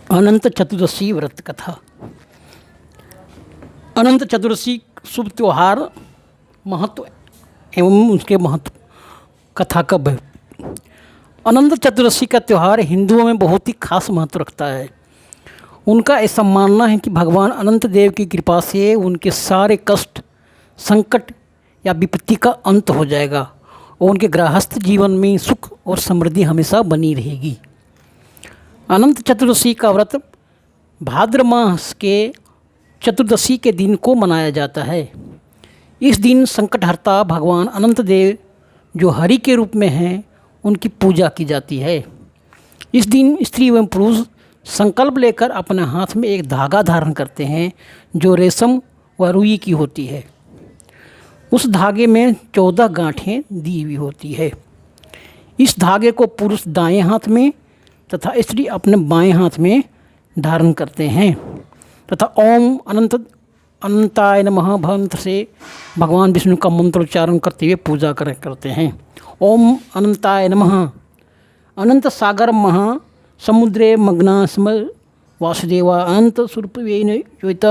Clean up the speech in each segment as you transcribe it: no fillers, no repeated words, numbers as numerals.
अनंत चतुर्दशी व्रत कथा। अनंत चतुर्दशी शुभ त्यौहार महत्व एवं उसके महत्व कथा कब है। अनंत चतुर्दशी का त्यौहार हिंदुओं में बहुत ही खास महत्व रखता है। उनका ऐसा मानना है कि भगवान अनंत देव की कृपा से उनके सारे कष्ट, संकट या विपत्ति का अंत हो जाएगा और उनके गृहस्थ जीवन में सुख और समृद्धि हमेशा बनी रहेगी। अनंत चतुर्दशी का व्रत भाद्र मास के चतुर्दशी के दिन को मनाया जाता है। इस दिन संकटहर्ता भगवान अनंत देव जो हरि के रूप में हैं, उनकी पूजा की जाती है। इस दिन स्त्री एवं पुरुष संकल्प लेकर अपने हाथ में एक धागा धारण करते हैं जो रेशम व रुई की होती है। उस धागे में 14 गांठें दी हुई होती है। इस धागे को पुरुष दाएं हाथ में तथा स्त्री अपने बाएं हाथ में धारण करते हैं तथा ओम अनंताय नमः मंत्र से भगवान विष्णु का मंत्रोच्चारण करते हुए पूजा करते हैं। ओम अनंताय नमः। अनंत सागर महा समुद्रे मग्ना स्म वासुदेवा अनंत स्वरूपवेन योत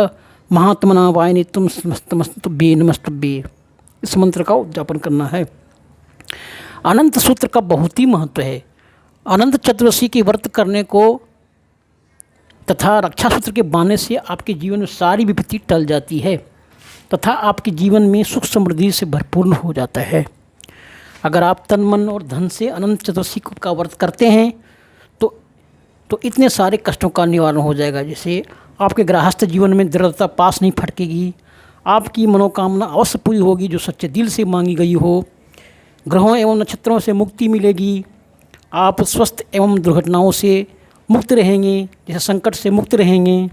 महात्मना वायनि तुम समस्तमस्तुभ्ये नमस्तुभ्ये। इस मंत्र का उद्यापन करना है। अनंत सूत्र का बहुत ही महत्व है। अनंत चतुर्दशी की व्रत करने को तथा रक्षा सूत्र के बांधने से आपके जीवन में सारी विपत्ति टल जाती है तथा आपके जीवन में सुख समृद्धि से भरपूर हो जाता है। अगर आप तन मन और धन से अनंत चतुर्दशी का व्रत करते हैं तो इतने सारे कष्टों का निवारण हो जाएगा। जैसे आपके गृहस्थ जीवन में दृढ़ता पास नहीं फटकेगी, आपकी मनोकामना अवश्य पूरी होगी जो सच्चे दिल से मांगी गई हो, ग्रहों एवं नक्षत्रों से मुक्ति मिलेगी, आप स्वस्थ एवं दुर्घटनाओं से मुक्त रहेंगे, जैसे संकट से मुक्त रहेंगे।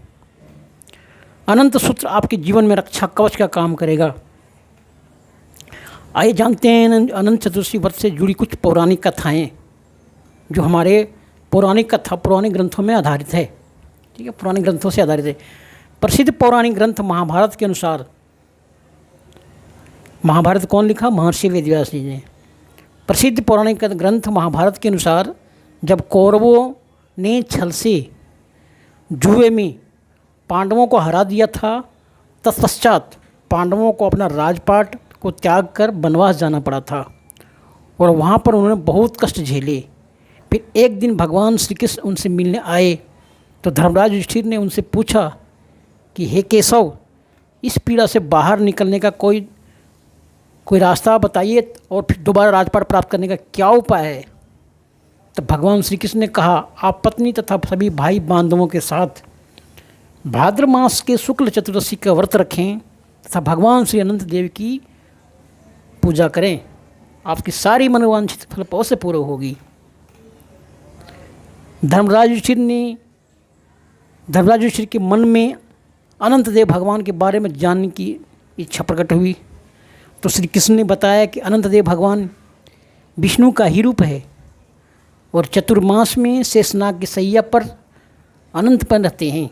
अनंत सूत्र आपके जीवन में रक्षा कवच का काम करेगा। आइए जानते हैं अनंत चतुर्दशी व्रत से जुड़ी कुछ पौराणिक कथाएं जो हमारे पौराणिक ग्रंथों में आधारित है। ठीक है, पुराने ग्रंथों से आधारित है। प्रसिद्ध पौराणिक ग्रंथ महाभारत के अनुसार, महाभारत कौन लिखा? महर्षि वेदव्यास जी ने। प्रसिद्ध पौराणिक ग्रंथ महाभारत के अनुसार जब कौरवों ने छल से जुए में पांडवों को हरा दिया था, तत्पश्चात पांडवों को अपना राजपाट को त्याग कर वनवास जाना पड़ा था और वहाँ पर उन्होंने बहुत कष्ट झेले। फिर एक दिन भगवान श्री कृष्ण उनसे मिलने आए तो धर्मराज युधिष्ठिर ने उनसे पूछा कि हे केशव, इस पीड़ा से बाहर निकलने का कोई रास्ता बताइए और फिर दोबारा राजपाट प्राप्त करने का क्या उपाय है। तो भगवान श्री कृष्ण ने कहा, आप पत्नी तथा सभी भाई बांधवों के साथ भाद्र मास के शुक्ल चतुर्दशी का व्रत रखें तथा भगवान श्री अनंत देव की पूजा करें, आपकी सारी मनोवांछित फल अवश्य पूर्ण होगी। धर्मराज युधिष्ठिर के मन में अनंत देव भगवान के बारे में जानने की इच्छा प्रकट हुई तो श्री कृष्ण ने बताया कि अनंत देव भगवान विष्णु का ही रूप है और चतुर्मास में शेषनाग की सैया पर अनंतपन रहते हैं,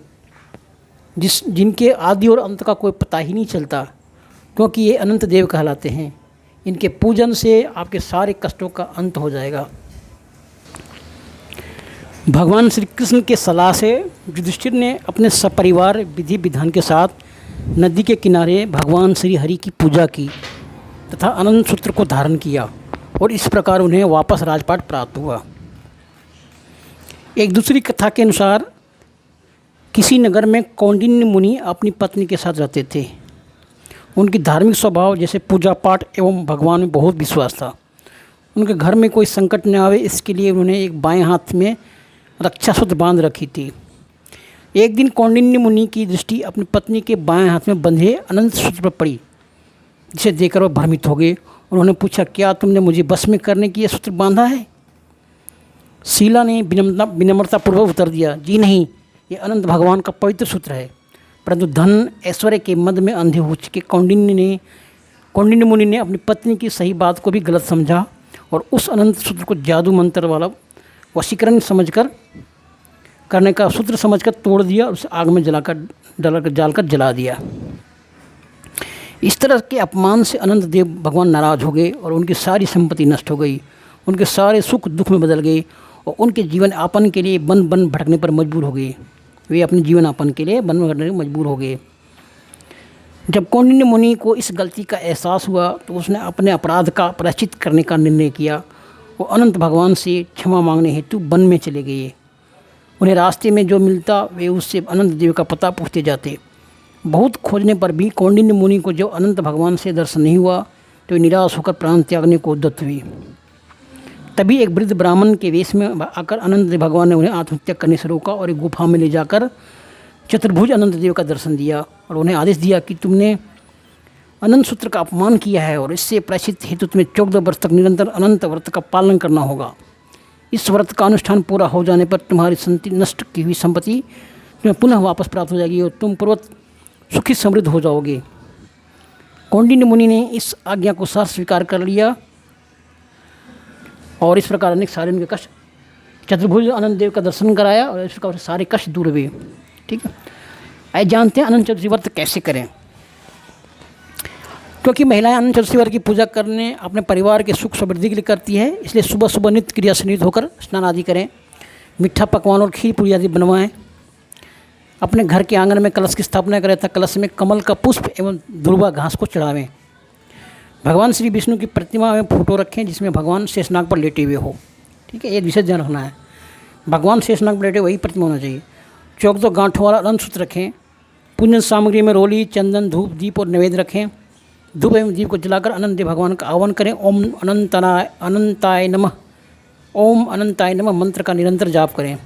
जिनके आदि और अंत का कोई पता ही नहीं चलता, क्योंकि ये अनंत देव कहलाते हैं। इनके पूजन से आपके सारे कष्टों का अंत हो जाएगा। भगवान श्री कृष्ण के सलाह से युधिष्ठिर ने अपने सपरिवार विधि विधान के साथ नदी के किनारे भगवान श्री हरि की पूजा की तथा अनंत सूत्र को धारण किया और इस प्रकार उन्हें वापस राजपाट प्राप्त हुआ। एक दूसरी कथा के अनुसार किसी नगर में कौंडिन्य मुनि अपनी पत्नी के साथ रहते थे। उनकी धार्मिक स्वभाव जैसे पूजा पाठ एवं भगवान में बहुत विश्वास था। उनके घर में कोई संकट न आवे इसके लिए उन्होंने एक बाएं हाथ में रक्षा सूत्र बांध रखी थी। एक दिन कौंडिन्य मुनि की दृष्टि अपनी पत्नी के बाएं हाथ में बंधे अनंत सूत्र पर पड़ी, जिसे देखकर वह भ्रमित हो गए। उन्होंने पूछा, क्या तुमने मुझे बस में करने की यह सूत्र बांधा है? शीला ने विनम्रतापूर्वक उत्तर दिया, जी नहीं, ये अनंत भगवान का पवित्र सूत्र है। परंतु धन ऐश्वर्य के मद में अंधे हो चुके कौंडिन्य मुनि ने अपनी पत्नी की सही बात को भी गलत समझा और उस अनंत सूत्र को जादू मंत्र वाला वशीकरण करने का सूत्र समझकर तोड़ दिया और उसे आग में डालकर जला दिया। इस तरह के अपमान से अनंत देव भगवान नाराज हो गए और उनकी सारी संपत्ति नष्ट हो गई, उनके सारे सुख दुख में बदल गए और उनके जीवन यापन के लिए बन भटकने पर मजबूर हो गए। वे अपने जीवन यापन के लिए वन में मजबूर हो गए। जब कौंडिन्य मुनि को इस गलती का एहसास हुआ तो उसने अपने अपराध का प्रायश्चित करने का निर्णय किया। वो अनंत भगवान से क्षमा मांगने हेतु वन में चले गए। उन्हें रास्ते में जो मिलता वे उससे अनंत देव का पता पूछते जाते। बहुत खोजने पर भी कौंडिन्य मुनि को जब अनंत भगवान से दर्शन नहीं हुआ तो निराश होकर प्राण त्यागने को उद्यत हुई। तभी एक वृद्ध ब्राह्मण के वेश में आकर अनंत देव भगवान ने उन्हें आत्महत्या करने से रोका और एक गुफा में ले जाकर चतुर्भुज अनंत देव का दर्शन दिया और उन्हें आदेश दिया कि तुमने अनंत सूत्र का अपमान किया है और इससे प्रायश्चित हेतु तुम्हें 14 वर्ष तक निरंतर अनंत व्रत का पालन करना होगा। इस व्रत का अनुष्ठान पूरा हो जाने पर तुम्हारी नष्ट की हुई संपत्ति तुम्हें पुनः वापस प्राप्त हो जाएगी और तुम पूर्वत सुखी समृद्ध हो जाओगे। कौंडिन्य मुनि ने इस आज्ञा को सार स्वीकार कर लिया और इस प्रकार अनेक सारे उनके कष्ट चतुर्भुज अनंत देव का दर्शन कराया और इस प्रकार सारे कष्ट दूर हुए। ठीक है, आइए जानते हैं अनंत चतुर्थी व्रत कैसे करें। क्योंकि महिलाएं अनंत चतुर्थी व्रत की पूजा करने अपने परिवार के सुख समृद्धि के लिए करती है, इसलिए सुबह सुबह नित्य क्रिया से नियुक्त होकर स्नान आदि करें, मीठा पकवान और खीर पूरी आदि बनवाएं, अपने घर के आंगन में कलश की स्थापना करें तथा कलश में कमल का पुष्प एवं दुर्वा घास को चढ़ावें। भगवान श्री विष्णु की प्रतिमा में फोटो रखें जिसमें भगवान शेषनाग पर लेटे हुए हो। ठीक है, ये विशेष ध्यान रखना है, भगवान शेषनाग पर लेटे वही प्रतिमा होना चाहिए। 14 गांठों वाला अनंत सूत्र रखें। पूजन सामग्री में रोली, चंदन, धूप, दीप और नैवेद्य रखें। धूप एवं दीप को जलाकर अनंत देव भगवान का आह्वान करें। ओम अनंताय नमः, ओम अनंताय नमः मंत्र का निरंतर जाप करें।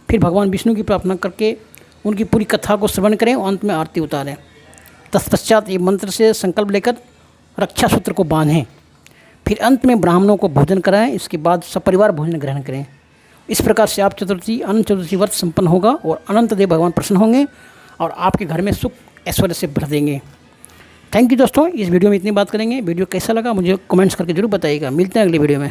फिर भगवान विष्णु की प्रार्थना करके उनकी पूरी कथा को श्रवण करें और अंत में आरती उतारें। तत्पश्चात ये मंत्र से संकल्प लेकर रक्षा सूत्र को बांधें। फिर अंत में ब्राह्मणों को भोजन कराएं। इसके बाद सपरिवार भोजन ग्रहण करें। इस प्रकार से आप अनंत चतुर्थी व्रत संपन्न होगा और अनंत देव भगवान प्रसन्न होंगे और आपके घर में सुख ऐश्वर्य से भर देंगे। थैंक यू दोस्तों, इस वीडियो में इतनी बात करेंगे। वीडियो कैसा लगा मुझे कमेंट्स करके जरूर बताइएगा। मिलते हैं अगली वीडियो में।